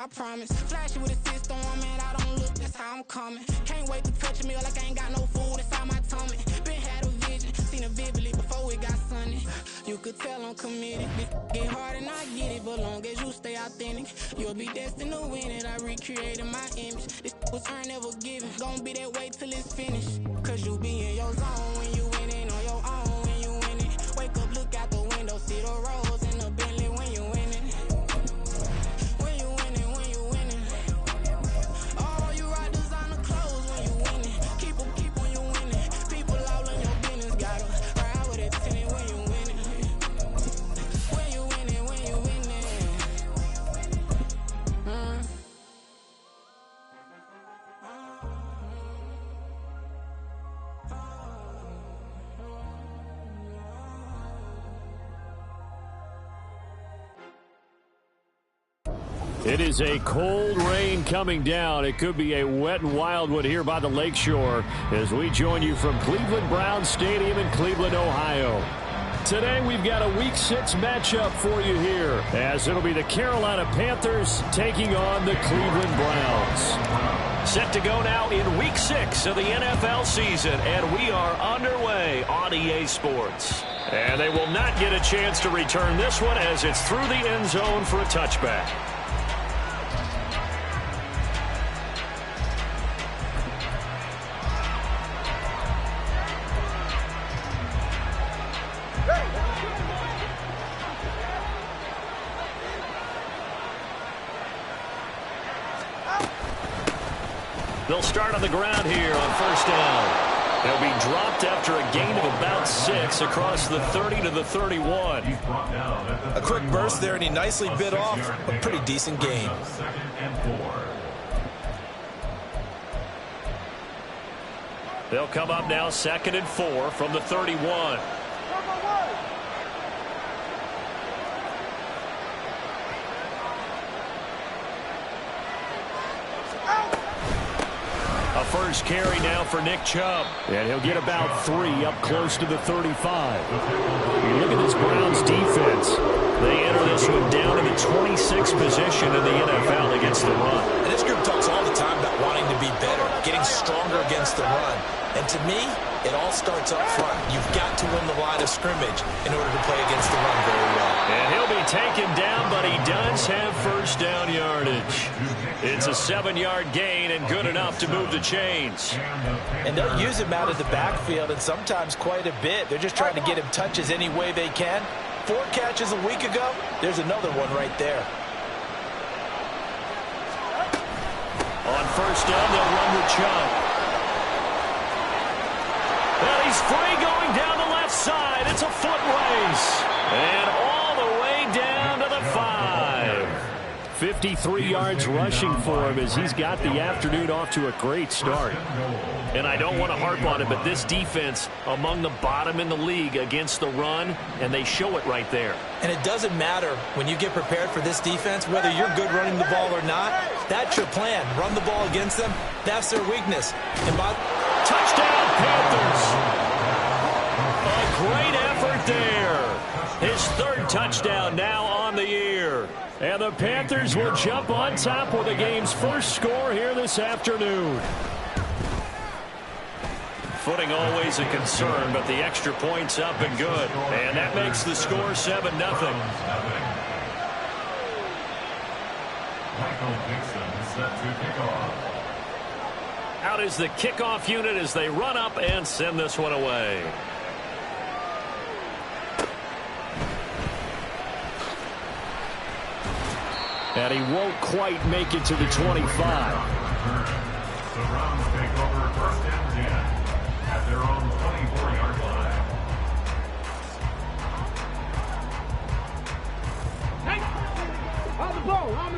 I promise. Flash you with a system, man, I don't look, that's how I'm coming. Can't wait to touch a meal like I ain't got no food inside my tummy. Been had a vision, seen it vividly before it got sunny. You could tell I'm committed. This get hard and I get it, but long as you stay authentic, you'll be destined to win it. I recreated my image. This was earned, never given. Gonna be that way till it's finished. Cause you be in your zone when you winning on your own when you winning. Wake up, look out the window, see the rose in the Bentley when you winning. It is a cold rain coming down. It could be a wet and wild one here by the lakeshore as we join you from Cleveland Browns Stadium in Cleveland, Ohio. Today we've got a Week 6 matchup for you here as it'll be the Carolina Panthers taking on the Cleveland Browns. Set to go now in Week 6 of the NFL season, and we are underway on EA Sports. And they will not get a chance to return this one as it's through the end zone for a touchback. They'll start on the ground here on first down. They'll be dropped after a gain of about 6 across the 30 to the 31. A quick burst there, and he nicely bit off a pretty decent gain. They'll come up now 2nd and 4 from the 31. A first carry now for Nick Chubb. And he'll get about 3 up close to the 35. You look at this Browns defense. They enter this one down in the 26th position in the NFL against the run. And this group talks all the time about wanting to be better, getting stronger against the run. And to me, it all starts up front. You've got to win the line of scrimmage in order to play against the run very well. And he'll be taken down, but he does have first down yardage. It's a 7-yard gain and good enough to move the chains. And they'll use him out of the backfield, and sometimes quite a bit. They're just trying to get him touches any way they can. 4 catches a week ago, there's another one right there. On first down, they'll run with Chubb. And he's free going down the left side. It's a foot race. And all the way down to the 5. 53 yards rushing for him as he's got the afternoon off to a great start. And I don't want to harp on it, but this defense among the bottom in the league against the run, and they show it right there. And it doesn't matter when you get prepared for this defense, whether you're good running the ball or not. That's your plan. Run the ball against them. That's their weakness. And by touchdown, Panthers! A great effort there. His 3rd touchdown now on the year. And the Panthers will jump on top with the game's first score here this afternoon. Footing always a concern, but the extra point's up and good. And that makes the score 7-0. Out is the kickoff unit as they run up and send this one away. And he won't quite make it to the 25. The Browns take over first and 10 at their own 24-yard line. Hey! On the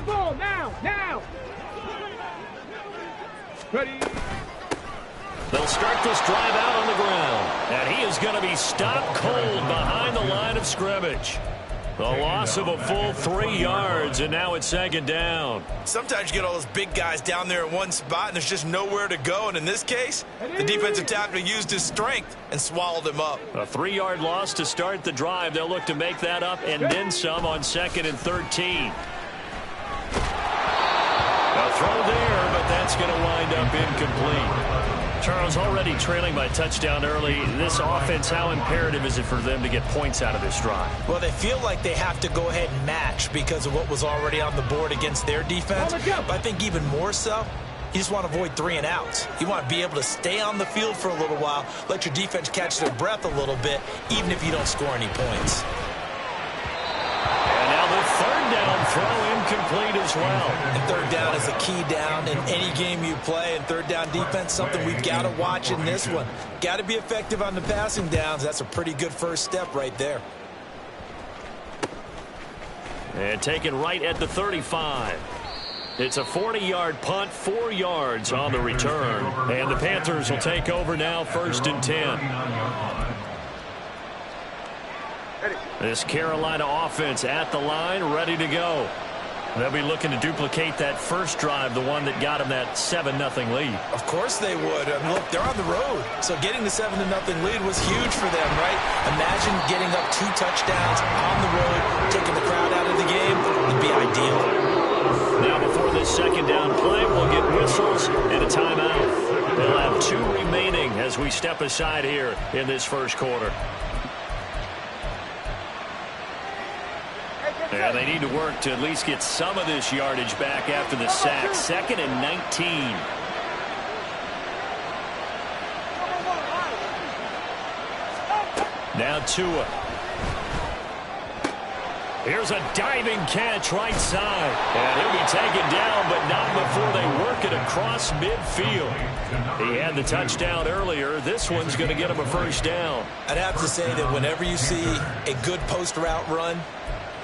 ball, now! Ready? They'll start this drive out on the ground. And he is going to be stopped cold behind the line of scrimmage. The loss of a full 3 yards, and now it's 2nd down. Sometimes you get all those big guys down there in one spot, and there's just nowhere to go. And in this case, the defensive tackle used his strength and swallowed him up. A 3-yard loss to start the drive. They'll look to make that up and then some on 2nd and 13. throw there, but that's going to wind up incomplete. Charles, already trailing by touchdown early. This offense, how imperative is it for them to get points out of this drive? Well, they feel like they have to go ahead and match because of what was already on the board against their defense. But I think even more so, you just want to avoid 3 and outs. You want to be able to stay on the field for a little while, let your defense catch their breath a little bit, even if you don't score any points. And now the third down throw incomplete as well. And third down is a key down in any game you play, and third down defense, something we've got to watch in this one. Got to be effective on the passing downs. That's a pretty good first step right there. And taken right at the 35. It's a 40-yard punt, 4 yards on the return. And the Panthers will take over now, 1st and 10. This Carolina offense at the line, ready to go. They'll be looking to duplicate that first drive, the one that got them that 7-0 lead. Of course they would. I mean, look, they're on the road. So getting the 7-0 lead was huge for them, right? Imagine getting up 2 touchdowns on the road, taking the crowd out of the game. It'd be ideal. Now before this second down play, we'll get whistles and a timeout. They'll have 2 remaining as we step aside here in this first quarter. And they need to work to at least get some of this yardage back after the sack. 2nd and 19. Now Tua. Here's a diving catch right side. And he'll be taken down, but not before they work it across midfield. He had the touchdown earlier. This one's going to get him a first down. I'd have to say that whenever you see a good post route run,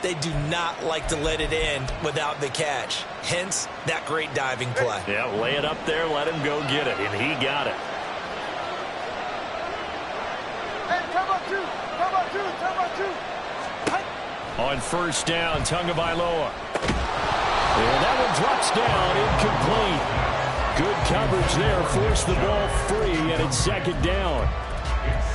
they do not like to let it end without the catch. Hence, that great diving play. Yeah, lay it up there, let him go get it, and he got it. Hey, come on, two. On first down, Tagovailoa. And that one drops down, incomplete. Good coverage there, forced the ball free, and it's 2nd down.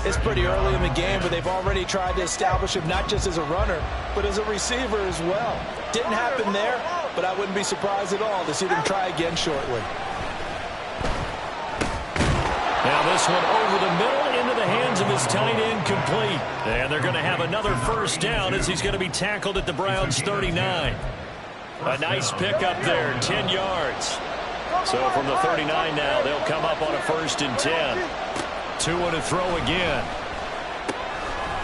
It's pretty early in the game, but they've already tried to establish him not just as a runner, but as a receiver as well. Didn't happen there, but I wouldn't be surprised at all to see them try again shortly. Now this one over the middle into the hands of his tight end, complete. And they're going to have another first down as he's going to be tackled at the Browns' 39. A nice pickup there, 10 yards. So from the 39 now, they'll come up on a 1st and 10. Tua to throw again.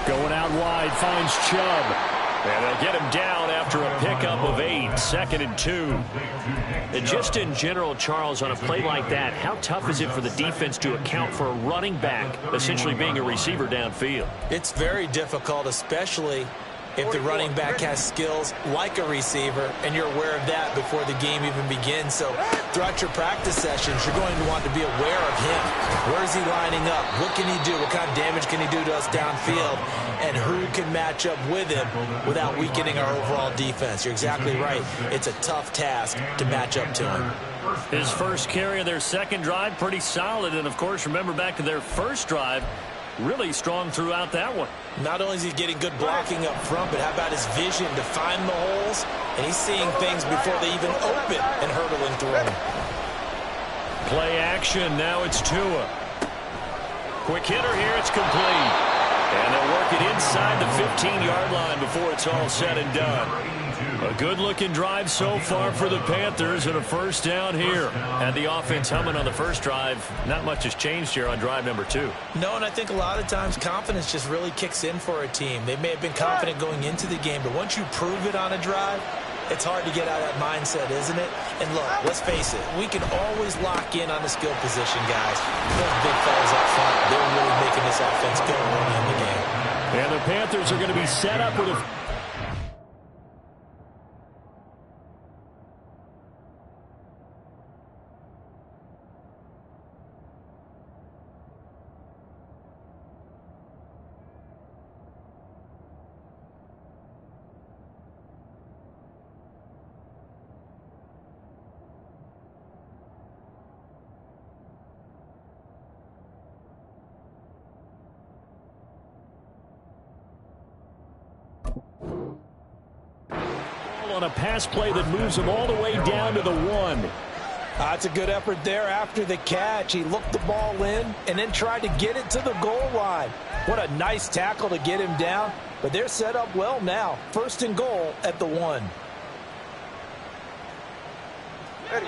Going out wide, finds Chubb. And they'll get him down after a pickup of 8, 2nd and 2. And just in general, Charles, on a play like that, how tough is it for the defense to account for a running back essentially being a receiver downfield? It's very difficult, especially if the running back has skills like a receiver, and you're aware of that before the game even begins. So throughout your practice sessions, you're going to want to be aware of him. Where is he lining up? What can he do? What kind of damage can he do to us downfield? And who can match up with him without weakening our overall defense? You're exactly right. It's a tough task to match up to him. His first carry of their second drive, pretty solid. And, of course, remember back to their first drive, really strong throughout that one. Not only is he getting good blocking up front, but how about his vision to find the holes? And he's seeing things before they even open and hurdling through them. Play action. Now it's Tua. Quick hitter here. It's complete. And they'll work it inside the 15-yard line before it's all said and done. A good-looking drive so far for the Panthers and a first down here. And the offense humming on the first drive. Not much has changed here on drive number 2. No, and I think a lot of times confidence just really kicks in for a team. They may have been confident going into the game, but once you prove it on a drive, it's hard to get out of that mindset, isn't it? And look, let's face it, we can always lock in on the skill position, guys. Those big fellas up front, they're really making this offense go early in the game. And the Panthers are going to be set up with a... on a pass play that moves him all the way down to the 1. That's a good effort there after the catch. He looked the ball in and then tried to get it to the goal line. What a nice tackle to get him down. But they're set up well now. 1st and goal at the 1. Ready.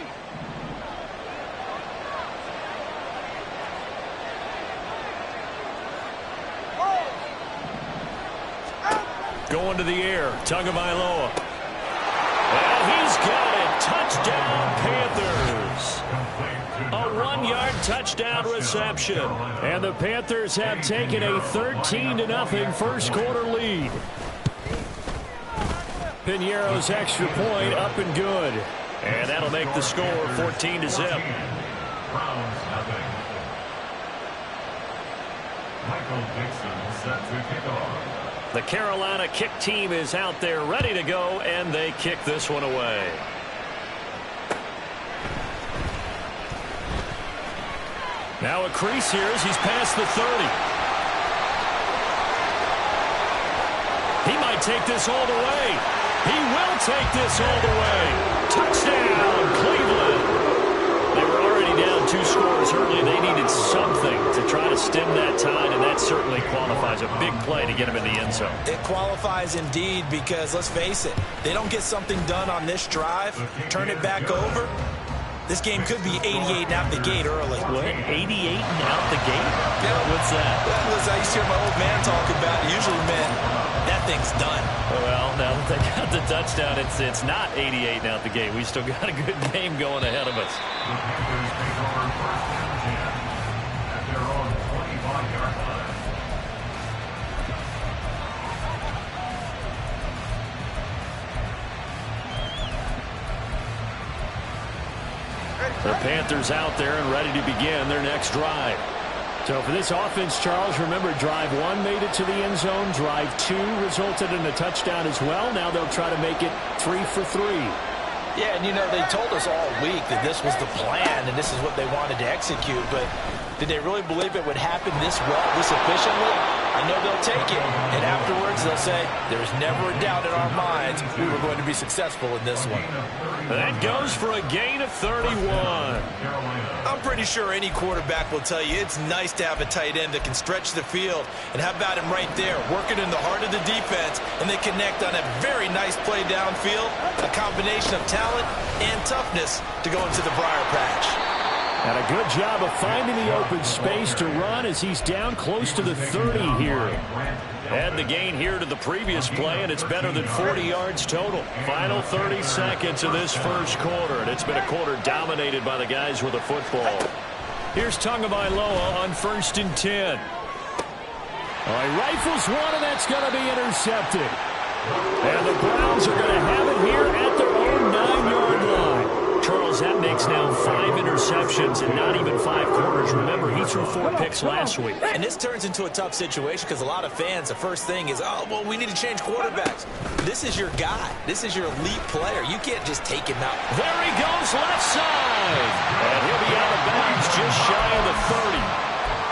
Going to the air, Tagovailoa. And he's got it. Touchdown, Panthers. A 1-yard touchdown reception. And the Panthers have taken a 13-0 first quarter lead. Piñeiro's extra point up and good. And that'll make the score 14-0. Browns nothing. Michael Dixon set to kick off. The Carolina kick team is out there ready to go, and they kick this one away. Now a crease here as he's past the 30. He might take this all the way. He will take this all the way. Touchdown, Cleveland. They were already down 2 scores early. They needed something to try to stem that tide, and that certainly qualifies. A big play to get him in the end zone. It qualifies indeed because, let's face it, they don't get something done on this drive, turn it back over. This game could be 88 and out the gate early. What? 88 and out the gate? Yeah. What's that? That was, I used to hear my old man talk about it. Usually meant that thing's done. Well, now that they got the touchdown, it's not 88 and out the gate. We still got a good game going ahead of us. The Panthers take over 1st and 10 at their own 25-yard line. The Panthers out there and ready to begin their next drive. So for this offense, Charles, remember drive 1 made it to the end zone. Drive 2 resulted in a touchdown as well. Now they'll try to make it 3 for 3. Yeah, and you know, they told us all week that this was the plan and this is what they wanted to execute, but did they really believe it would happen this well, this efficiently? I know they'll take it, and afterwards they'll say, there's never a doubt in our minds we were going to be successful in this one. That goes for a gain of 31. I'm pretty sure any quarterback will tell you it's nice to have a tight end that can stretch the field, and how about him right there, working in the heart of the defense, and they connect on a very nice play downfield, a combination of talent and toughness to go into the briar patch. And a good job of finding the open space to run as he's down close to the 30 here. Add the gain here to the previous play, and it's better than 40 yards total. Final 30 seconds of this first quarter, and it's been a quarter dominated by the guys with the football. Here's Tagovailoa on 1st and 10. He rifles one, and that's going to be intercepted. And the Browns are going to have it here at their own 9-yard line. Charles, that makes now 5 interceptions and not even 5 quarters. Remember, he threw 4 picks last week. And this turns into a tough situation because a lot of fans, the first thing is, oh, well, we need to change quarterbacks. This is your guy. This is your elite player. You can't just take him out. There he goes, left side. And he'll be out of bounds just shy of the 30.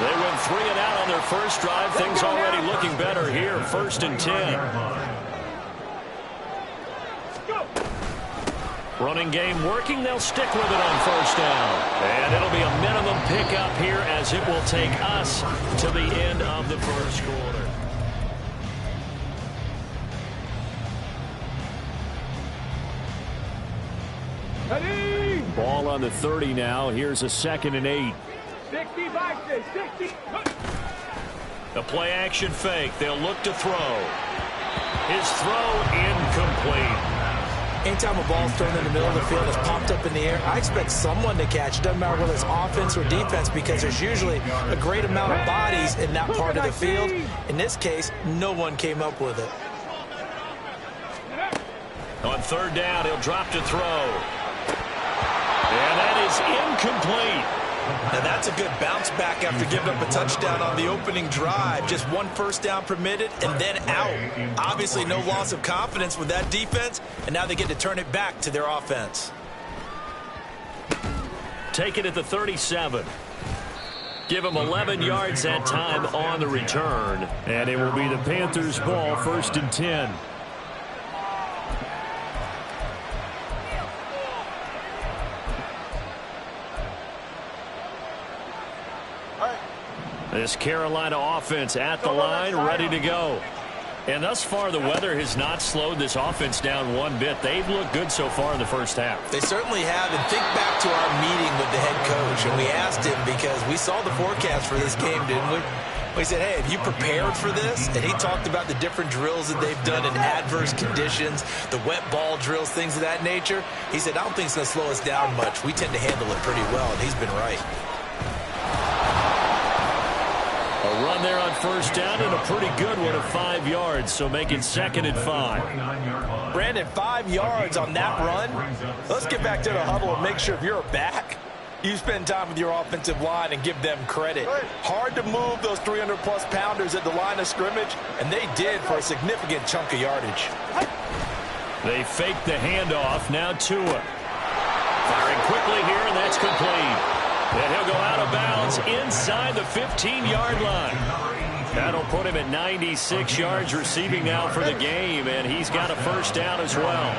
They went 3 and out on their first drive. Things already looking better here. 1st and 10. Running game working. They'll stick with it on 1st down. And it'll be a minimum pickup here as it will take us to the end of the first quarter. Ready? Ball on the 30 now. Here's a 2nd and 8. 60 back there, 60. A play action fake. They'll look to throw. His throw incomplete. Anytime a ball's thrown in the middle of the field, it's popped up in the air, I expect someone to catch it. Doesn't matter whether it's offense or defense because there's usually a great amount of bodies in that part of the field. In this case, no one came up with it. On 3rd down, he'll drop to throw. And that is incomplete. Now that's a good bounce back after giving up a touchdown on the opening drive. Just 1 first down permitted and then out. Obviously no loss of confidence with that defense, and now they get to turn it back to their offense. Take it at the 37. Give him 11 yards that time on the return. And it will be the Panthers' ball, 1st and 10. This Carolina offense at the line, ready to go. And thus far, the weather has not slowed this offense down one bit. They've looked good so far in the first half. They certainly have. And think back to our meeting with the head coach. And we asked him because we saw the forecast for this game, didn't we? We said, hey, have you prepared for this? And he talked about the different drills that they've done in adverse conditions, the wet ball drills, things of that nature. He said, I don't think it's going to slow us down much. We tend to handle it pretty well, and he's been right. A run there on first down and a pretty good one of 5 yards, so making 2nd and 5. Brandon, 5 yards on that run. Let's get back to the huddle and make sure if you're a back, you spend time with your offensive line and give them credit. Hard to move those 300-plus pounders at the line of scrimmage, and they did for a significant chunk of yardage. They faked the handoff. Now Tua. Firing quickly here, and that's complete. And he'll go out of bounds inside the 15-yard line. That'll put him at 96 yards receiving now for the game, and he's got a first down as well.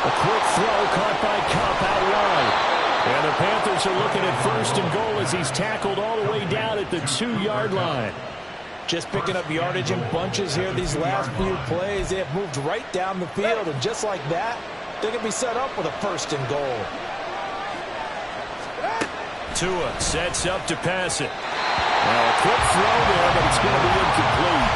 A quick throw caught by Kupp out wide. And the Panthers are looking at 1st and goal as he's tackled all the way down at the 2-yard line. Just picking up yardage in bunches here these last few plays. They have moved right down the field, and just like that, they can be set up with a 1st and goal. Tua sets up to pass it. Now a quick throw there, but it's going to be incomplete.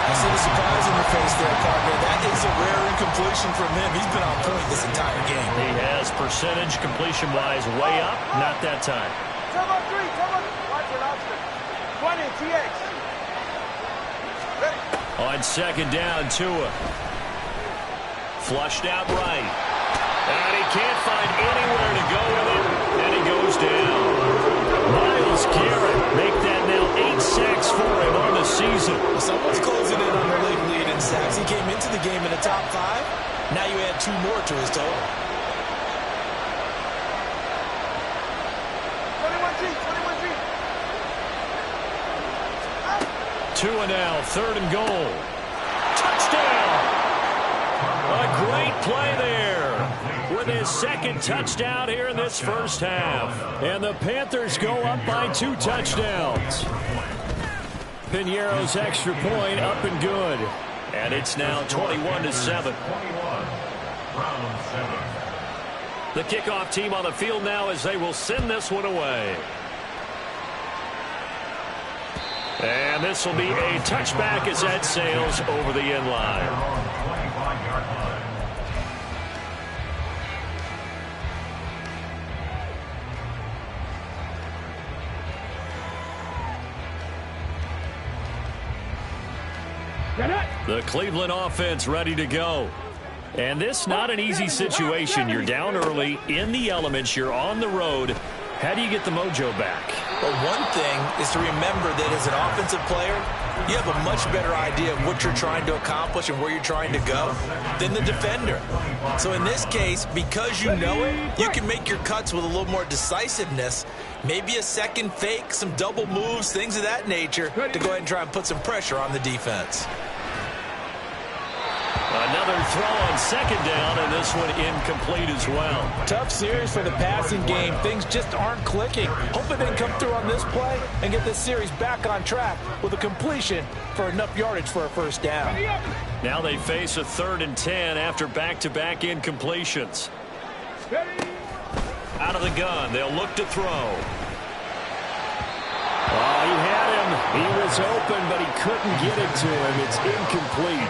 I see the surprise in your face there, partner. That is a rare incompletion from him. He's been on point this entire game. He has percentage completion-wise way up. Not that time. Come on, 3. Come on. Watch it, Oscar. 20, TX. On 2nd down, Tua. Flushed out right. And he can't find anywhere to go with it. And he goes down. Myles Garrett make that now 8 sacks for him on the season. Someone's closing in on the league lead in sacks. He came into the game in the top 5. Now you add 2 more to his total. 21G, 21G. Tua now, 3rd and goal. Touchdown! A great play there with his 2nd touchdown here in this first half. And the Panthers go up by 2 touchdowns. Piñeiro's extra point up and good. And it's now 21-7. The kickoff team on the field now as they will send this one away. And this will be a touchback as that sails over the end line. The Cleveland offense ready to go. And this not an easy situation. You're down early, in the elements, you're on the road. How do you get the mojo back? Well, one thing is to remember that as an offensive player, you have a much better idea of what you're trying to accomplish and where you're trying to go than the defender. So in this case, because you know it, you can make your cuts with a little more decisiveness, maybe a second fake, some double moves, things of that nature, to go ahead and try and put some pressure on the defense. Another throw on 2nd down, and this one incomplete as well. Tough series for the passing game. Things just aren't clicking. Hopefully they can come through on this play and get this series back on track with a completion for enough yardage for a first down. Now they face a 3rd and 10 after back-to-back incompletions. Out of the gun, they'll look to throw. Oh, he had him. He was open, but he couldn't get it to him. It's incomplete.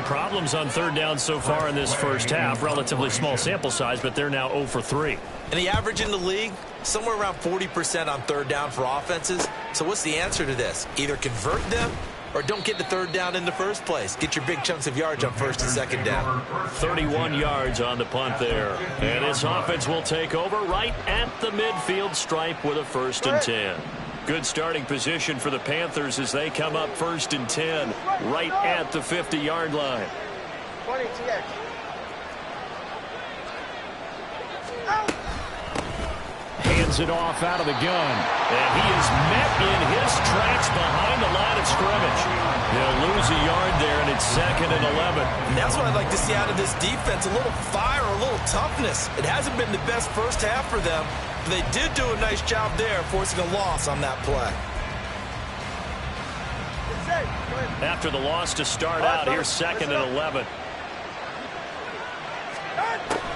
Problems on 3rd down so far in this first half. Relatively small sample size, but they're now 0 for 3. And the average in the league, somewhere around 40% on 3rd down for offenses. So what's the answer to this? Either convert them or don't get to 3rd down in the first place. Get your big chunks of yards on 1st and 2nd down. 31 yards on the punt there. And this offense will take over right at the midfield stripe with a 1st and 10. Good starting position for the Panthers as they come up 1st and 10 right at the 50-yard line. 20 TX. Hand hands it off out of the gun. And he is met in his tracks behind the line of scrimmage. They'll lose a yard there, and it's 2nd and 11. And that's what I'd like to see out of this defense, a little fire, a little toughness. It hasn't been the best first half for them, but they did do a nice job there, forcing a loss on that play. After the loss to start out, here's 2nd and 11.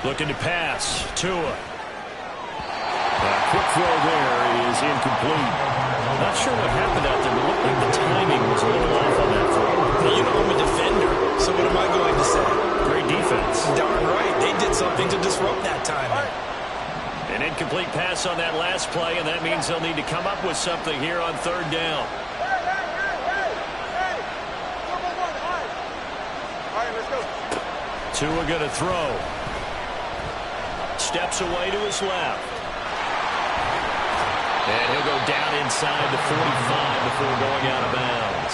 Looking to pass. Tua. Quick throw there is incomplete. Not sure what happened out there, but looked like the timing was a little off on that throw. You know I'm a defender, so what am I going to say? Great defense. Darn right. They did something to disrupt that timing. An incomplete pass on that last play, and that means they'll need to come up with something here on 3rd down. Tua going to throw. Steps away to his left. And he'll go down inside the 45 before going out of bounds.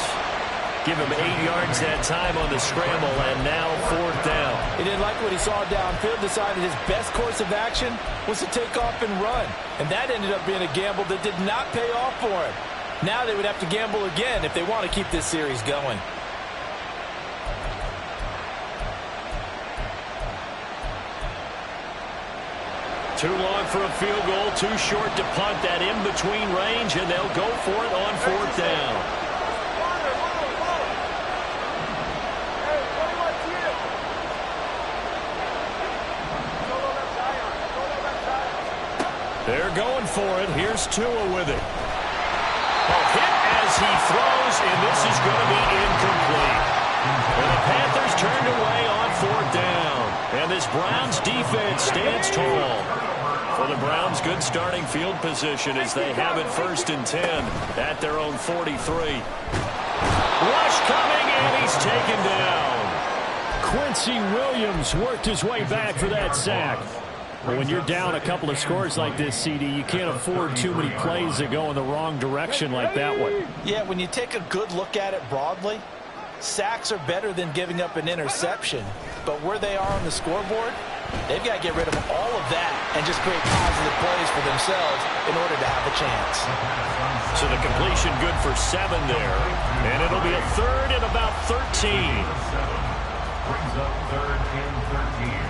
Give him 8 yards that time on the scramble, and now 4th down. He didn't like what he saw downfield, decided his best course of action was to take off and run. And that ended up being a gamble that did not pay off for him. Now they would have to gamble again if they want to keep this series going. Too long for a field goal, too short to punt that in-between range, and they'll go for it on 4th down. They're going for it. Here's Tua with it. A hit as he throws, and this is going to be incomplete. And the Panthers turned away on 4th down. And this Browns defense stands tall. For the Browns, good starting field position as they have it 1st and 10 at their own 43. Rush coming, and he's taken down. Quincy Williams worked his way back for that sack. Well, when you're down a couple of scores like this, CD, you can't afford too many plays that go in the wrong direction like that one. Yeah, when you take a good look at it broadly, sacks are better than giving up an interception. But where they are on the scoreboard, they've got to get rid of all of that and just create positive plays for themselves in order to have a chance. So the completion good for 7 there. And it'll be a 3rd and about 13. Brings up 3rd and 13.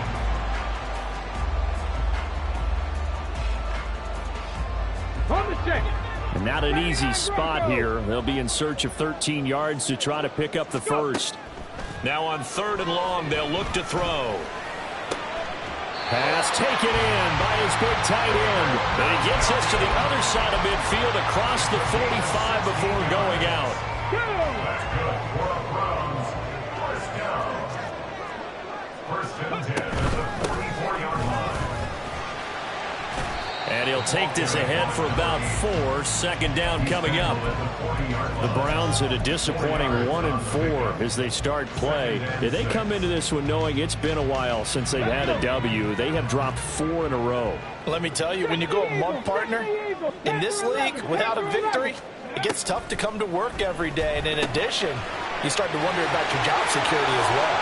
And not an easy spot here. They'll be in search of 13 yards to try to pick up the first. Now on 3rd and long, they'll look to throw. Pass taken in by his big tight end. And he gets us to the other side of midfield across the 45 before going out. That's good for the Browns. 1st down. 1st and 10 at the 44-yard line. And he'll take this ahead for about 4. 2nd down coming up. The Browns at a disappointing 1-4 as they start play. They come into this one knowing it's been a while since they've had a W. They have dropped 4 in a row. Let me tell you, when you go a month, partner, in this league, without a victory, it gets tough to come to work every day. And in addition, you start to wonder about your job security as well.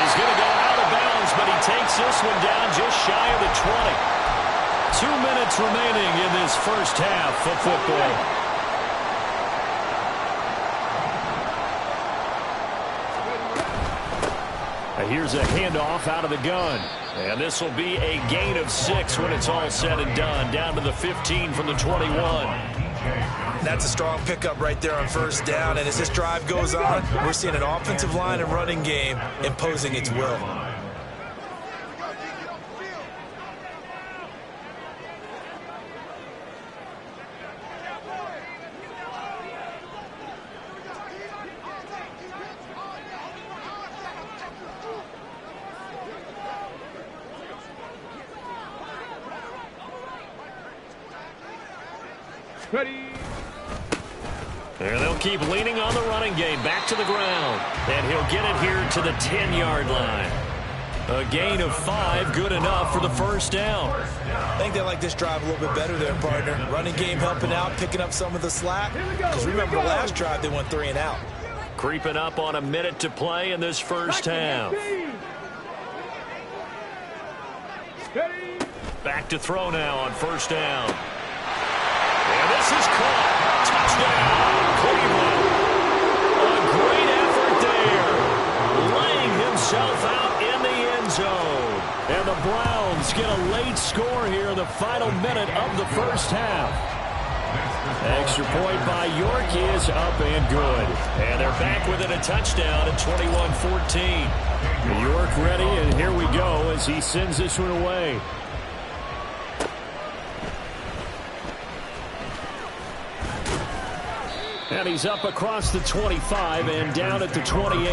He's going to go out of bounds, but he takes this one down just shy of the 20. 2 minutes remaining in this first half of football. Here's a handoff out of the gun. And this will be a gain of 6 when it's all said and done. Down to the 15 from the 21. That's a strong pickup right there on 1st down. And as this drive goes on, we're seeing an offensive line and running game imposing its will. And they'll keep leaning on the running game. Back to the ground. And he'll get it here to the 10-yard line. A gain of 5, good enough for the 1st down. I think they like this drive a little bit better there, partner. Running game helping out, picking up some of the slack. Because remember, the last drive they went 3 and out. Creeping up on a minute to play in this first half. Back to throw now on first down. And this is caught. Touchdown, Cleveland. A great effort there. Laying himself out in the end zone. And the Browns get a late score here in the final minute of the first half. Extra point by York is up and good. And they're back within a touchdown at 21-14. York ready, and here we go as he sends this one away. And he's up across the 25 and down at the 28.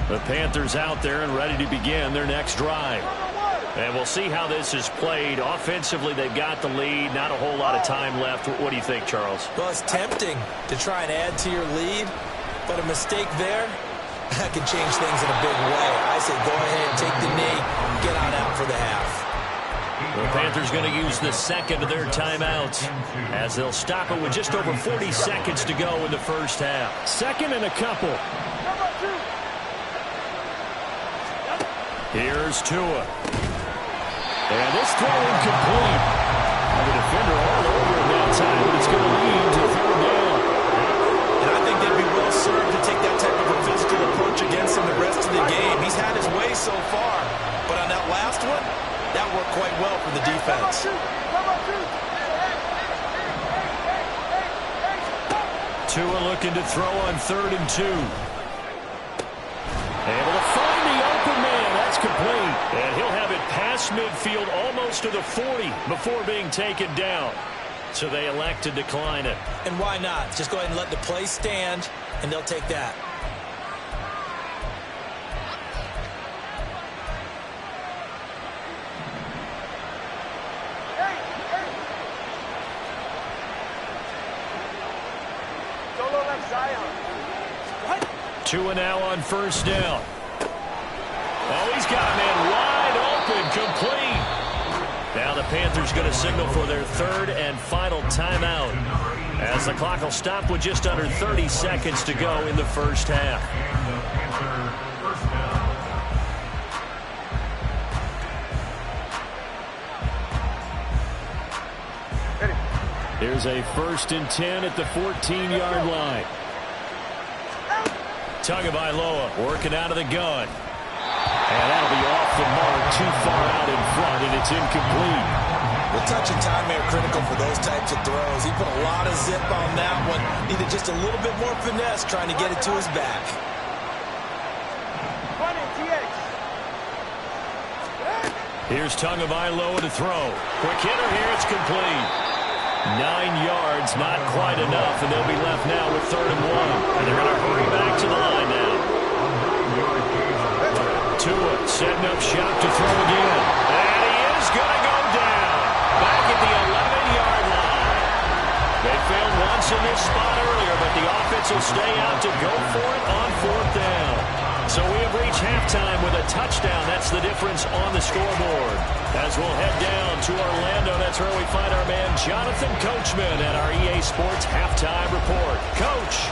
The Panthers out there and ready to begin their next drive. And we'll see how this is played. Offensively, they've got the lead. Not a whole lot of time left. What do you think, Charles? Well, it's tempting to try and add to your lead, but a mistake there, that can change things in a big way. I say go ahead, take the knee, get on out for the half. The Panthers going to use the second of their timeouts as they'll stop it with just over 40 seconds to go in the first half. Second and a couple. Here's Tua. And this throw incomplete. The defender all over him that time, but it's going to lead to third down. And I think they'd be well served to take that type of a physical approach against him the rest of the game. He's had his way so far, but on that last one, that worked quite well for the defense. Tua looking to throw on 3rd and 2. Able to find the open man. That's complete. And he'll have it past midfield almost to the 40 before being taken down. So they elect to decline it. And why not? Just go ahead and let the play stand, and they'll take that. Tua now on first down. Oh, he's got a man wide open, complete. Now the Panthers going to signal for their third and final timeout as the clock will stop with just under 30 seconds to go in the first half. Here's a 1st and 10 at the 14-yard line. Tagovailoa working out of the gun. And that'll be off the mark, too far out in front, and it's incomplete. The touch and time are critical for those types of throws. He put a lot of zip on that one. Needed just a little bit more finesse trying to get it to his back. Here's Tagovailoa to throw. Quick hitter here, it's complete. 9 yards, not quite enough, and they'll be left now with 3rd and 1. And they're going to hurry back to the line now. Tua setting up shop to throw again. And he is going to go down. Back at the 11-yard line. They failed once in this spot earlier, but the offense will stay out to go for it on 4th down. So we have reached halftime with a touchdown. That's the difference on the scoreboard. As we'll head down to Orlando, that's where we find our man Jonathan Coachman at our EA Sports Halftime Report. Coach.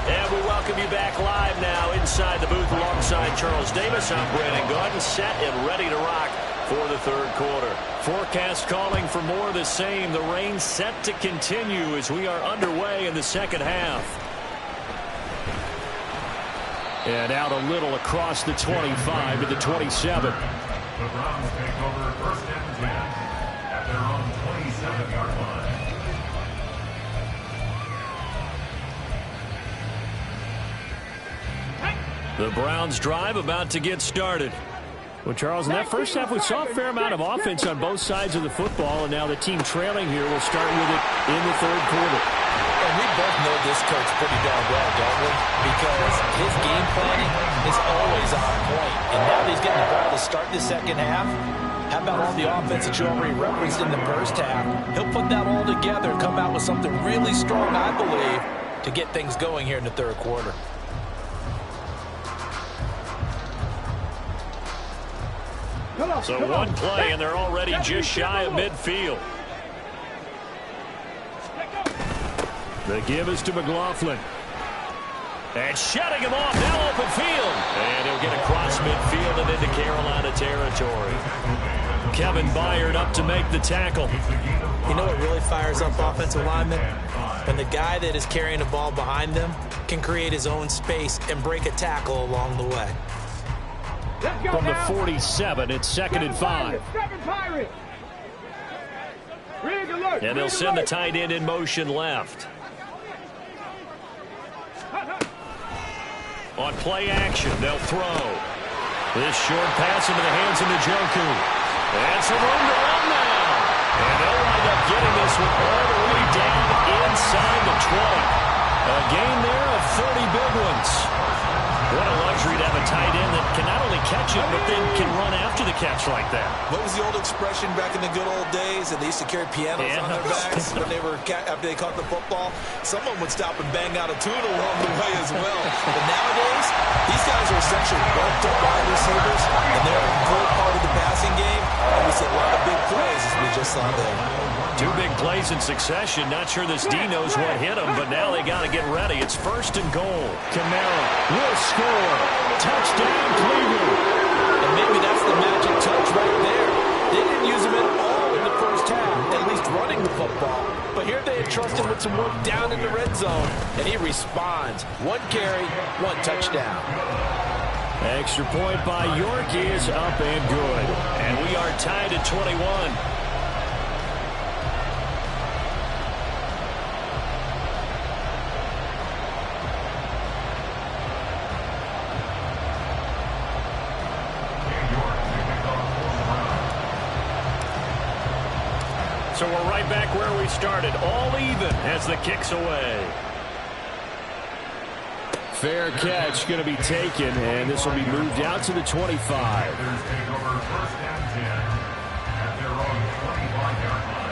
And we welcome you back live now inside the booth alongside Charles Davis. I'm Brandon Gaudin, set and ready to rock for the third quarter. Forecast calling for more of the same. The rain set to continue as we are underway in the second half. And out a little across the 25 to the 27. The Browns take over 1st and 10 at their own 27-yard line. The Browns drive about to get started. Well, Charles, in that first half, we saw a fair amount of offense on both sides of the football, and now the team trailing here will start with it in the third quarter. And we both know this coach pretty darn well, don't we? Because his game planning is always on point. And now that he's getting the ball to start the second half, how about all the offense that you already referenced in the first half? He'll put that all together and come out with something really strong, I believe, to get things going here in the third quarter. So one play, and they're already just shy of midfield. The give is to McLaughlin. And shutting him off, now open field. And he'll get across midfield and into Carolina territory. Kevin Byard up to make the tackle. You know what really fires up offensive linemen? When the guy that is carrying the ball behind them can create his own space and break a tackle along the way. From the 47, it's 2nd and 5. And they'll send the tight end in motion left. On play action, they'll throw. This short pass into the hands of Njoku. And some room to run now. And they'll wind up getting this one all the way down inside the 20. A gain there of 30 big ones. What a luxury to have a tight end that can not only catch it, but then can run after the catch like that. What was the old expression back in the good old days? And they used to carry pianos on their backs when they were after they caught the football. Someone would stop and bang out a tune along the way as well. But nowadays, these guys are essentially bulked up wide receivers, and they're a good part of the passing game. And we see a lot of big plays as we just saw there. 2 big plays in succession. Not sure this D knows what hit him, but now they got to get ready. It's 1st and goal. Kamara will score. Touchdown, Cleveland. And maybe that's the magic touch right there. They didn't use him at all in the first half, at least running the football. But here they entrust him with some work down in the red zone, and he responds. 1 carry, 1 touchdown. Extra point by York is up and good. And we are tied at 21. So we're right back where we started, all even as the kick's away. Fair catch going to be taken, and this will be moved out to the 25. Take over 1st and 10 at their own 25-yard line.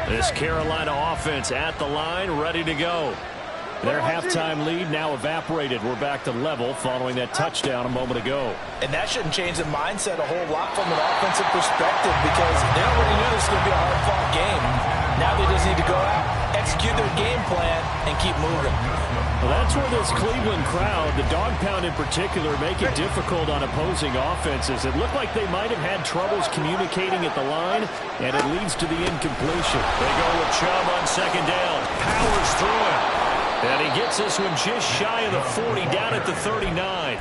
This Carolina offense at the line, ready to go. Their halftime lead now evaporated. We're back to level following that touchdown a moment ago. And that shouldn't change the mindset a whole lot from an offensive perspective, because they already knew this was going to be a hard-fought game. Now they just need to go out, execute their game plan, and keep moving. Well, that's where this Cleveland crowd, the dog pound in particular, make it difficult on opposing offenses. It looked like they might have had troubles communicating at the line, and it leads to the incompletion. They go with Chubb on 2nd down. Powers through it. And he gets this one just shy of the 40, down at the 39.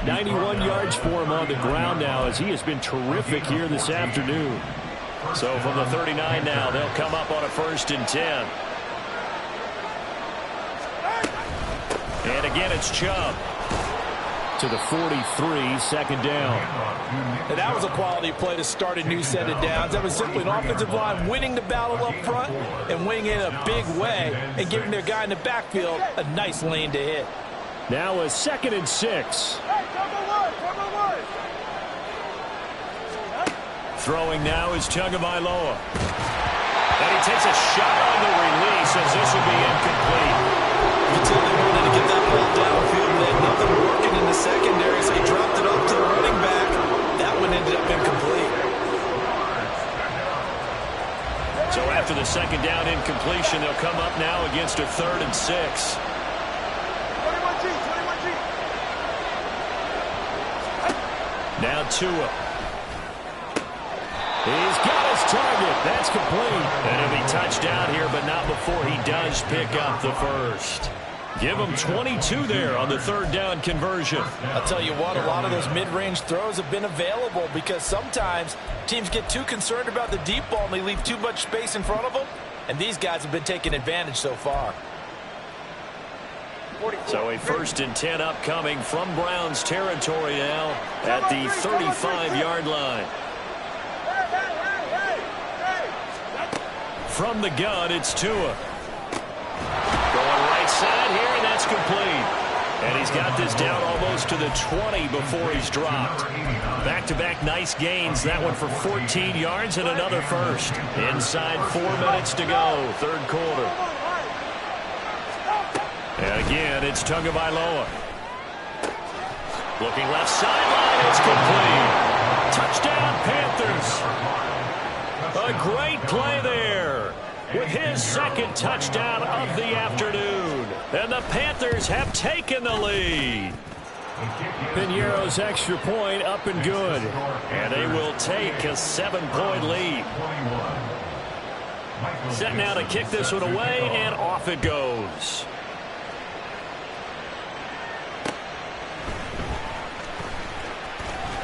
91 yards for him on the ground now, as he has been terrific here this afternoon. So from the 39 now, they'll come up on a 1st and 10. And again, it's Chubb. To the 43, 2nd down. And that was a quality play to start a new set of downs. That was simply an offensive line winning the battle up front and winning it in a big way and giving their guy in the backfield a nice lane to hit. Now a 2nd and 6. Throwing now is Tagovailoa. And he takes a shot on the release as this will be incomplete. Until they wanted to get that ball downfield, and they had nothing working in the secondary, so he dropped it up to the running back. That one ended up incomplete. So after the 2nd down incompletion, they'll come up now against a 3rd and 6. 21G. Now Tua. He's got his target. That's complete. And he'll be touched down here, but not before he does pick up the 1st. Give him 22 there on the 3rd down conversion. I'll tell you what, a lot of those mid-range throws have been available because sometimes teams get too concerned about the deep ball and they leave too much space in front of them, and these guys have been taking advantage so far. So a 1st and 10 upcoming from Browns territory now at the 35-yard line. From the gun, it's Tua. Going right side here, and that's complete. And he's got this down almost to the 20 before he's dropped. Back-to-back nice gains. That one for 14 yards and another 1st. Inside 4 minutes to go, 3rd quarter. And again, it's Tagovailoa. Looking left sideline. It's complete. Touchdown, Panthers. A great play there with his second touchdown of the afternoon. And the Panthers have taken the lead. Piñeiro's extra point up and good. And they will take a 7-point lead. Set now to kick this one away, and off it goes.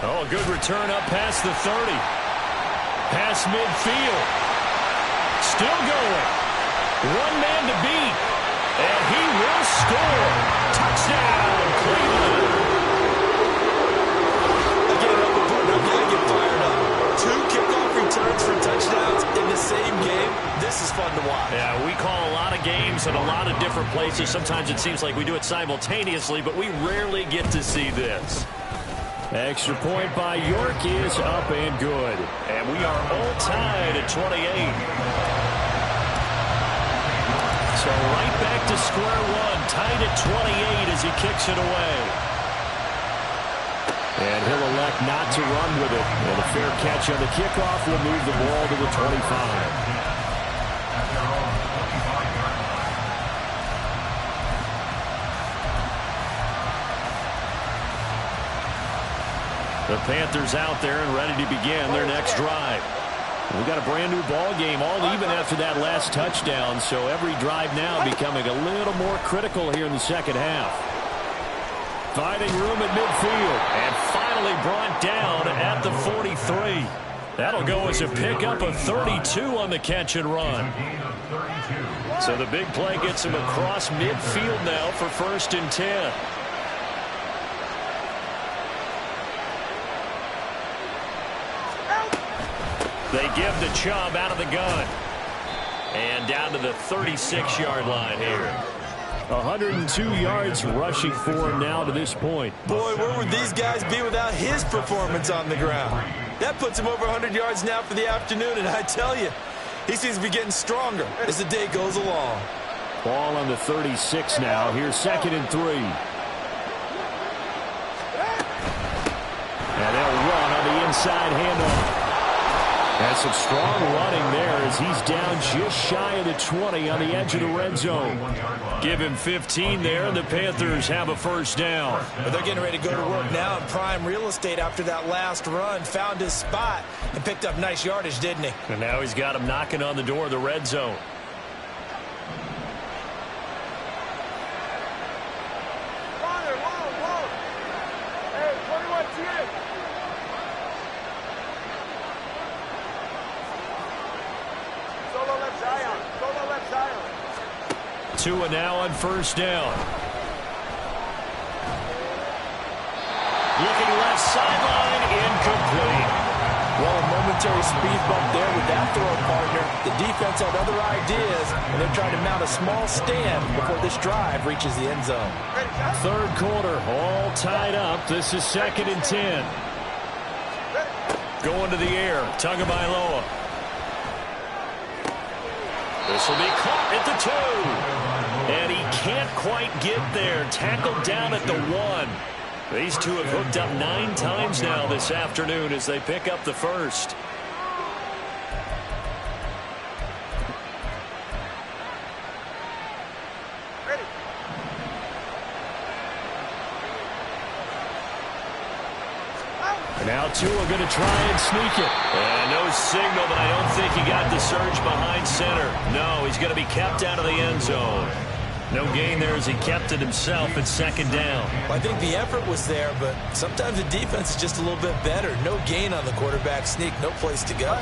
Oh, good return up past the 30. Past midfield. Still going. One man to beat. And he will score. Touchdown, Cleveland. I'm going to get fired up. 2 kickoff returns for touchdowns in the same game. This is fun to watch. Yeah, we call a lot of games in a lot of different places. Sometimes it seems like we do it simultaneously, but we rarely get to see this. Extra point by York is up and good. And we are all tied at 28. So right back to square one, tied at 28 as he kicks it away. And he'll elect not to run with it. And a fair catch on the kickoff will move the ball to the 25. The Panthers out there and ready to begin their next drive. We've got a brand new ball game, all even after that last touchdown. So every drive now becoming a little more critical here in the second half. Finding room at midfield. And finally brought down at the 43. That'll go as a pickup of 32 on the catch and run. So the big play gets him across midfield now for 1st and 10. They give the Chubb out of the gun. And down to the 36-yard line here. 102 yards rushing for him now to this point. Boy, where would these guys be without his performance on the ground? That puts him over 100 yards now for the afternoon, and I tell you, he seems to be getting stronger as the day goes along. Ball on the 36 now. Here's 2nd and 3. And they'll run on the inside handoff. And some strong running there as he's down just shy of the 20 on the edge of the red zone. Give him 15 there, and the Panthers have a 1st down. But they're getting ready to go to work now in prime real estate after that last run. Found his spot and picked up nice yardage, didn't he? And now he's got him knocking on the door of the red zone. Tua now on 1st down. Looking left sideline, incomplete. Well, a momentary speed bump there with that throw partner. The defense had other ideas, and they're trying to mount a small stand before this drive reaches the end zone. 3rd quarter, all tied up. This is 2nd and 10. Going to the air, Tagovailoa. This will be caught at the 2. And he can't quite get there. Tackled down at the 1. These two have hooked up 9 times now this afternoon as they pick up the 1st. And now Tua going to try and sneak it. And no signal, but I don't think he got the surge behind center. No, he's going to be kept out of the end zone. No gain there as he kept it himself at 2nd down. Well, I think the effort was there, but sometimes the defense is just a little bit better. No gain on the quarterback sneak, no place to go.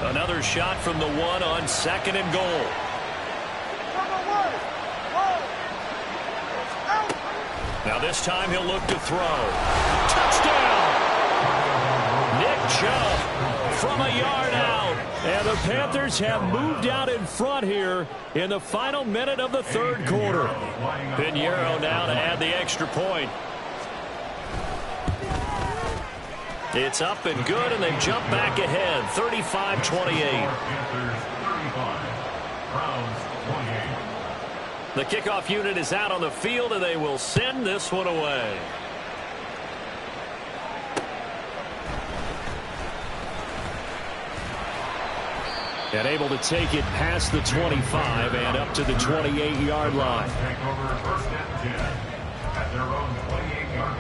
Another shot from the 1 on 2nd and goal. Now this time he'll look to throw. Touchdown! Nick Chubb from a yard out. And the Panthers have moved out in front here in the final minute of the 3rd quarter. Piñeiro now to add the extra point. It's up and good, and they've jumped back ahead, 35-28. The kickoff unit is out on the field, and they will send this one away. And able to take it past the 25 and up to the 28-yard line. Take over first and 10 at their own 28-yard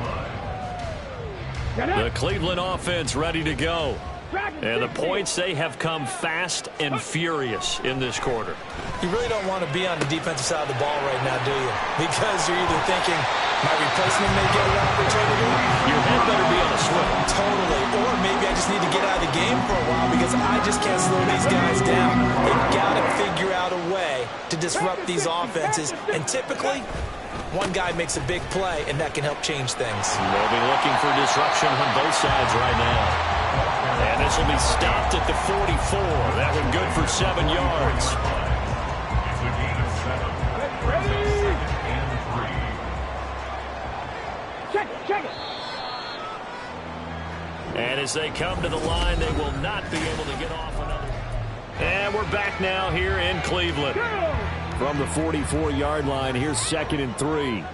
line. The Cleveland offense ready to go. And the points, they have come fast and furious in this quarter. You really don't want to be on the defensive side of the ball right now, do you? Because you're either thinking, my replacement may get an opportunity. Your head better be on a swivel. Totally. Or maybe I just need to get out of the game for a while because I just can't slow these guys down. They've got to figure out a way to disrupt these offenses. And typically, one guy makes a big play, and that can help change things. They'll be looking for disruption on both sides right now. And this will be stopped at the 44. That one good for 7 yards. It's a gain of 7. Second and 3. Check it. And as they come to the line, they will not be able to get off another. And we're back now here in Cleveland. From the 44-yard line, here's 2nd and 3.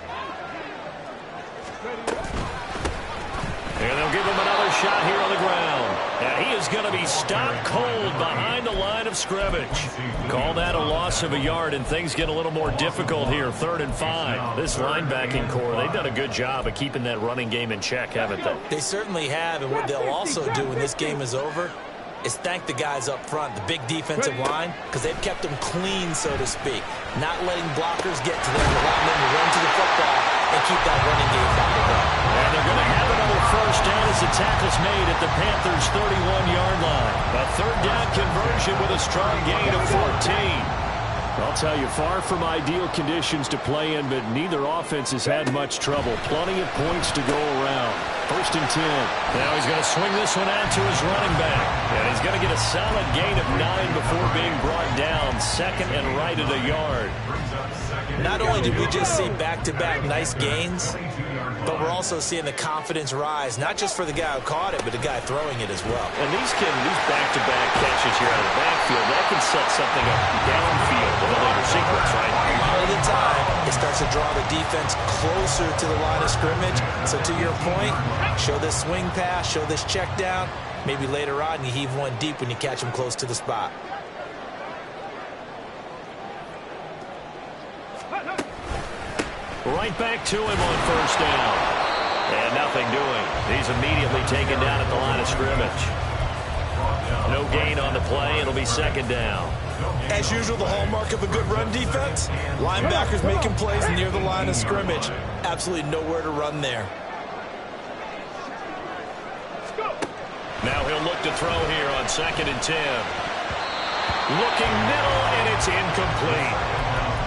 And they'll give him another shot here on the ground. And he is going to be stopped cold behind the line of scrimmage. Call that a loss of a yard, and things get a little more difficult here. 3rd and 5. This linebacking core, they've done a good job of keeping that running game in check, haven't they? They certainly have, and what they'll also do when this game is over is thank the guys up front, the big defensive line, because they've kept them clean, so to speak. Not letting blockers get to them, allowing them to run to the football and keep that running game bottled up. And they're going to have another first down as the tackle's made at the Panthers' 31-yard line. A 3rd down conversion with a strong gain of 14. I'll tell you, far from ideal conditions to play in, but neither offense has had much trouble. Plenty of points to go around. 1st and 10. Now he's going to swing this one out to his running back. And he's going to get a solid gain of 9 before being brought down. 2nd and right at a yard. Not only did we just see back-to-back nice gains, but we're also seeing the confidence rise, not just for the guy who caught it, but the guy throwing it as well. And these back-to-back catches here out of the backfield, that can set something up downfield in a later sequence, right? A lot of the time, it starts to draw the defense closer to the line of scrimmage. So to your point, show this swing pass, show this check down. Maybe later on, you heave one deep when you catch him close to the spot. Right back to him on 1st down. And nothing doing. He's immediately taken down at the line of scrimmage. No gain on the play. It'll be 2nd down. As usual, the hallmark of a good run defense, linebackers making plays near the line of scrimmage. Absolutely nowhere to run there. Now he'll look to throw here on 2nd and 10. Looking middle, and it's incomplete.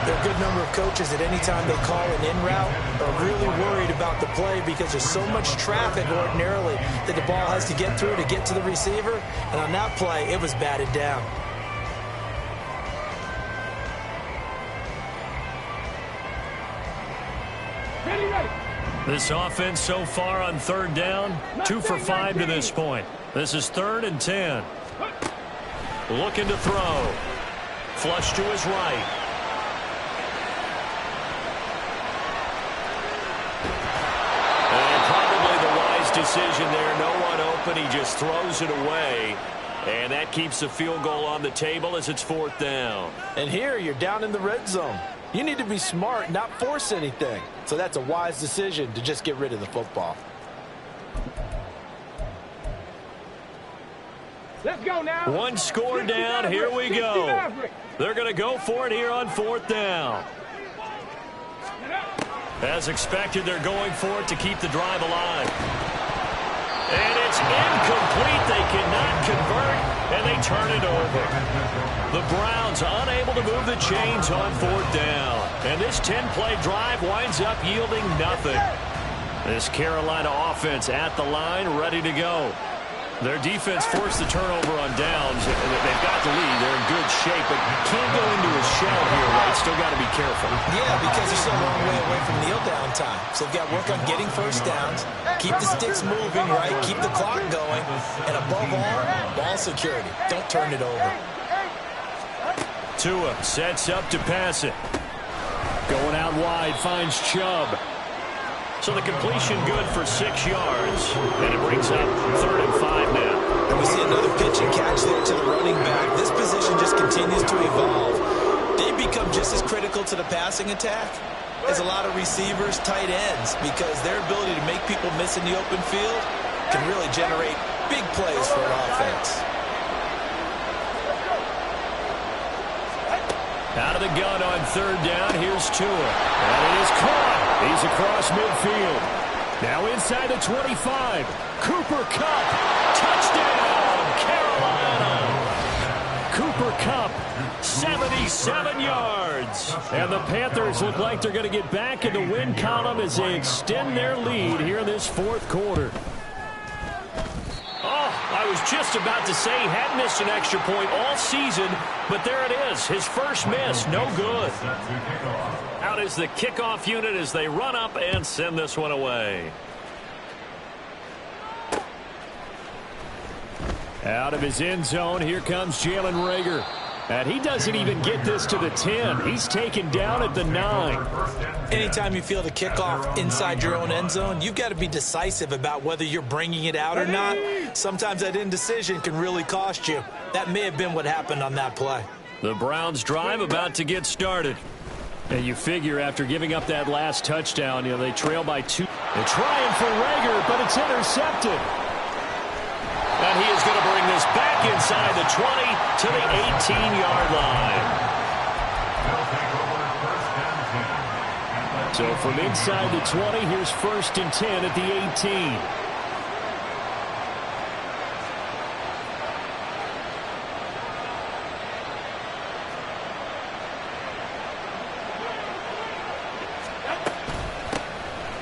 There are a good number of coaches that any time they call an in route are really worried about the play because there's so much traffic ordinarily that the ball has to get through to get to the receiver. And on that play, it was batted down. This offense so far on 3rd down, 2 for 5 to this point. This is 3rd and 10. Looking to throw. Flush to his right. And probably the wise decision there. No one open. He just throws it away. And that keeps the field goal on the table as it's 4th down. And here you're down in the red zone. You need to be smart, not force anything. So that's a wise decision to just get rid of the football. Let's go now. One score down. Here we go. They're going to go for it here on 4th down. As expected, they're going for it to keep the drive alive. And it's incomplete. They cannot convert, and they turn it over. The Browns unable to move the chains on 4th down. And this 10-play drive winds up yielding nothing. This Carolina offense at the line, ready to go. Their defense forced the turnover on downs. They've got the lead. They're in good shape, but can't go into a shell here, right? Still got to be careful. Yeah, because they're still a long way away from kneel down time. So they've got to work on getting first downs, keep the sticks moving, right? Keep the clock going. And above all, ball security. Don't turn it over. Tua sets up to pass it. Going out wide, finds Chubb. So the completion good for 6 yards. And it brings up 3rd and 5 now. And We see another pitch and catch there to the running back. This position just continues to evolve. They become just as critical to the passing attack as a lot of receivers, tight ends, because their ability to make people miss in the open field can really generate big plays for an offense. Out of the gun on third down, here's Tua. And it is caught. He's across midfield. Now inside the 25. Cooper Kupp. Touchdown, Carolina. Cooper Kupp, 77 yards. And the Panthers look like they're going to get back in the win column as they extend their lead here in this fourth quarter. I was just about to say he hadn't missed an extra point all season, but there it is. His first miss, no good. Out is the kickoff unit as they run up and send this one away. Out of his end zone, here comes Jalen Reagor. And he doesn't even get this to the 10. He's taken down at the 9. Anytime you feel the kickoff inside your own end zone, you've got to be decisive about whether you're bringing it out or not. Sometimes that indecision can really cost you. That may have been what happened on that play. The Browns drive about to get started. And you figure after giving up that last touchdown, they trail by 2. They're trying for Reagor, but it's intercepted. And he is going to bring this back inside the 20 to the 18-yard line. So from inside the 20, here's 1st and 10 at the 18.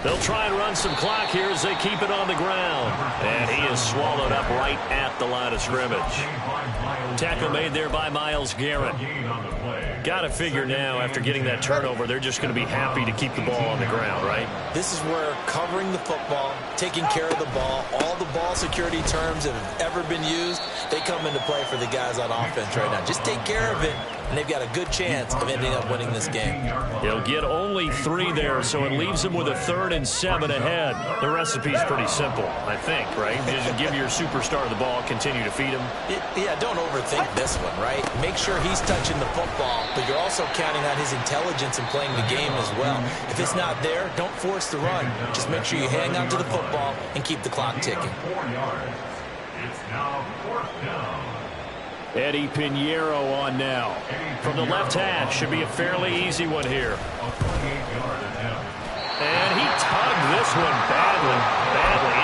They'll try and run some clock here as they keep it on the ground. And he is swallowed up right at the line of scrimmage. Tackle made there by Myles Garrett. Got to figure now, after getting that turnover, they're just going to be happy to keep the ball on the ground, right? This is where covering the football, taking care of the ball, all the ball security terms that have ever been used, they come into play for the guys on offense right now. Just take care of it, and they've got a good chance of ending up winning this game. He'll get only 3 there, so it leaves him with a 3rd and 7 ahead. The recipe's pretty simple, I think, right? Just give your superstar the ball, continue to feed him. Yeah, don't overthink this one, right? Make sure he's touching the football, but you're also counting on his intelligence in playing the game as well. If it's not there, don't force the run. Just make sure you hang on to the football and keep the clock ticking. It's now 4th down. Eddie Pinheiro on now. From the left hash, should be a fairly easy one here. And he tugged this one badly.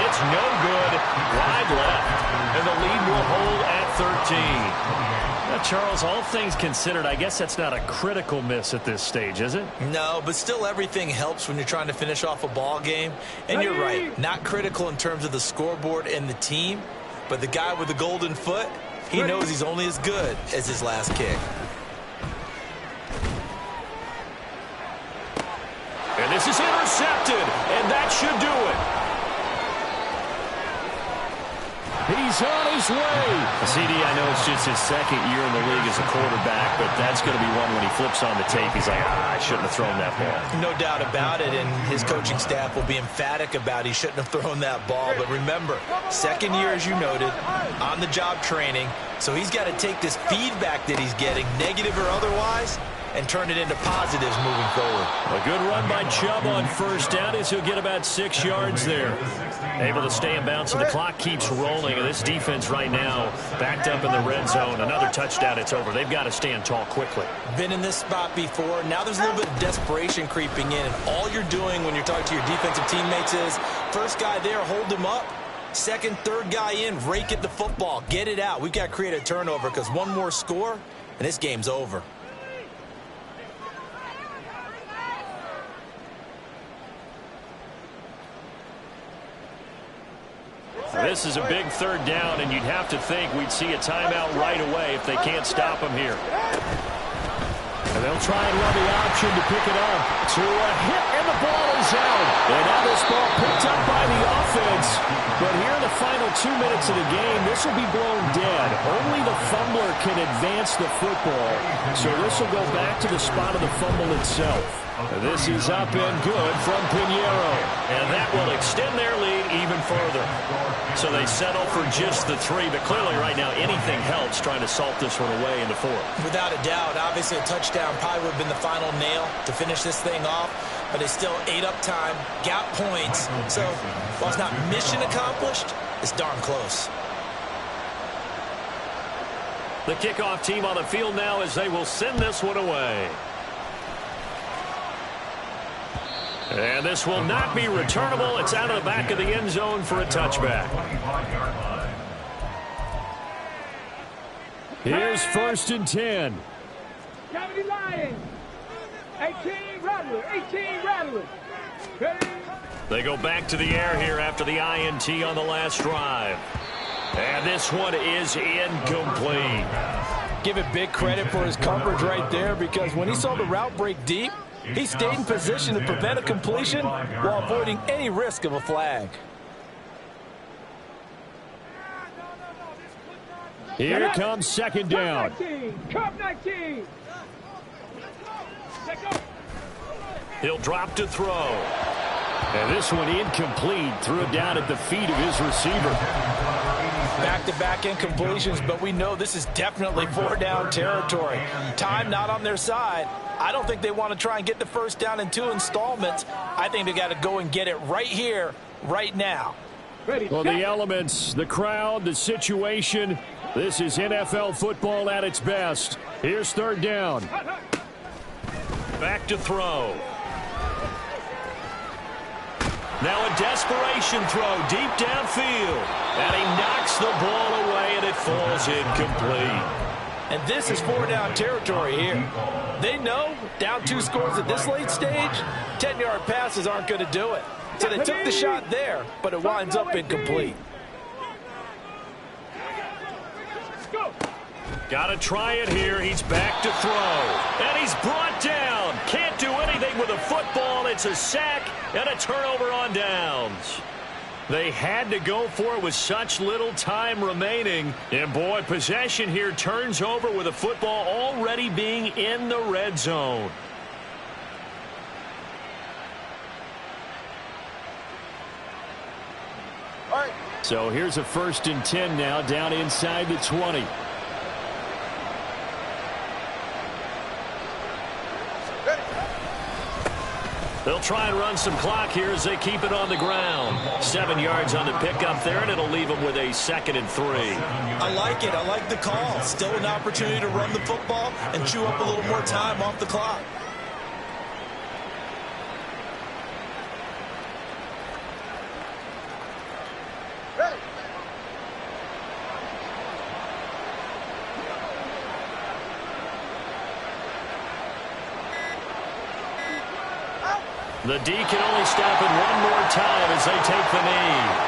It's no good. Wide left. And the lead will hold at 13. Now, Charles, all things considered, I guess that's not a critical miss at this stage, is it? No, but still everything helps when you're trying to finish off a ball game. And you're right, not critical in terms of the scoreboard and the team, but the guy with the golden foot, he knows he's only as good as his last kick. And this is intercepted, and that should do it. He's on his way. CD, I know it's just his 2nd year in the league as a quarterback, but that's going to be one when he flips on the tape. He's like, I shouldn't have thrown that ball. No doubt about it, and his coaching staff will be emphatic about he shouldn't have thrown that ball. But remember, 2nd year, as you noted, on-the-job training, so he's got to take this feedback that he's getting, negative or otherwise, and turn it into positives moving forward. A good run by Chubb on 1st down as he'll get about 6 yards there. Able to stay in bounds, so the clock keeps rolling. And this defense right now backed up in the red zone. Another touchdown, it's over. They've got to stand tall quickly. Been in this spot before. Now there's a little bit of desperation creeping in. And all you're doing when you're talking to your defensive teammates is, first guy there, hold him up. 2nd, 3rd guy in, rake at the football. Get it out. We've got to create a turnover because one more score, and this game's over. This is a big 3rd down, and you'd have to think we'd see a timeout right away if they can't stop him here. And they'll try and run the option to pick it up. To a hit, and the ball is out. And now this ball picked up by the offense. But here in the final 2 minutes of the game, this will be blown dead. Only the fumbler can advance the football. So this will go back to the spot of the fumble itself. This is up and good from Pinheiro. And that will extend their lead even further. So they settle for just the 3, but clearly right now anything helps trying to salt this one away in the 4th. Without a doubt, obviously a touchdown probably would have been the final nail to finish this thing off, but they still ate up time, got points. So while it's not mission accomplished, it's darn close. The kickoff team on the field now as they will send this one away. And this will not be returnable. It's out of the back of the end zone for a touchback. Here's 1st and 10. Cavity Lions. 18 Rattlers. 18 Rattlers. Ready? They go back to the air here after the INT on the last drive. And this one is incomplete. Give it big credit for his coverage right there, because when he saw the route break deep, he stayed in position to prevent a completion while avoiding any risk of a flag. Here comes 2nd down. Cup 19. He'll drop to throw. And this one incomplete. Threw it down at the feet of his receiver. Back-to-back incompletions, but we know this is definitely 4-down territory. Time not on their side. I don't think they want to try and get the 1st down in 2 installments. I think they got to go and get it right here, right now. Well, the elements, the crowd, the situation, this is NFL football at its best. Here's 3rd down. Back to throw. Now a desperation throw deep downfield. And he knocks the ball away, and it falls incomplete. And this is 4-down territory here. They know down 2 scores at this late stage, 10-yard passes aren't going to do it. So they took the shot there, but it winds up incomplete. Got to try it here. He's back to throw. And he's brought down. Can't do anything with a football. It's a sack and a turnover on downs. They had to go for it with such little time remaining. And, boy, possession here turns over with a football already being in the red zone. So here's a 1st and 10 now, down inside the 20. They'll try and run some clock here as they keep it on the ground. 7 yards on the pickup there, and it'll leave them with a 2nd and 3. I like it. I like the call. Still an opportunity to run the football and chew up a little more time off the clock. The D can only stop it one more time as they take the knee.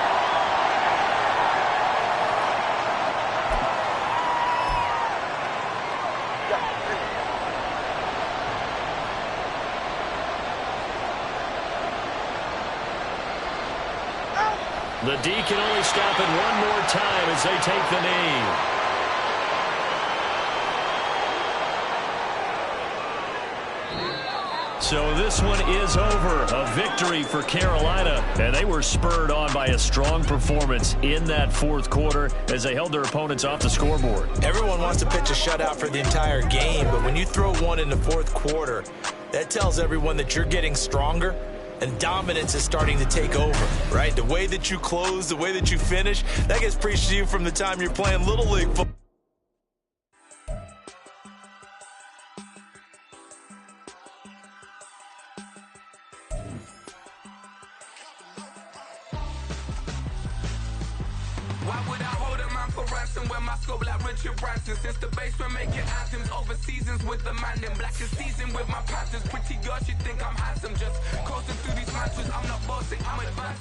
The D can only stop it one more time as they take the knee. So this one is over. A victory for Carolina. And they were spurred on by a strong performance in that 4th quarter as they held their opponents off the scoreboard. Everyone wants to pitch a shutout for the entire game, but when you throw one in the 4th quarter, that tells everyone that you're getting stronger and dominance is starting to take over, right? The way that you close, the way that you finish, that gets preached to you from the time you're playing Little League football. Since the basement making anthems over seasons with the man in black is seasoned with my patterns. Pretty girls, you think I'm handsome, just coasting through these matches. I'm not bossing, I'm advanced.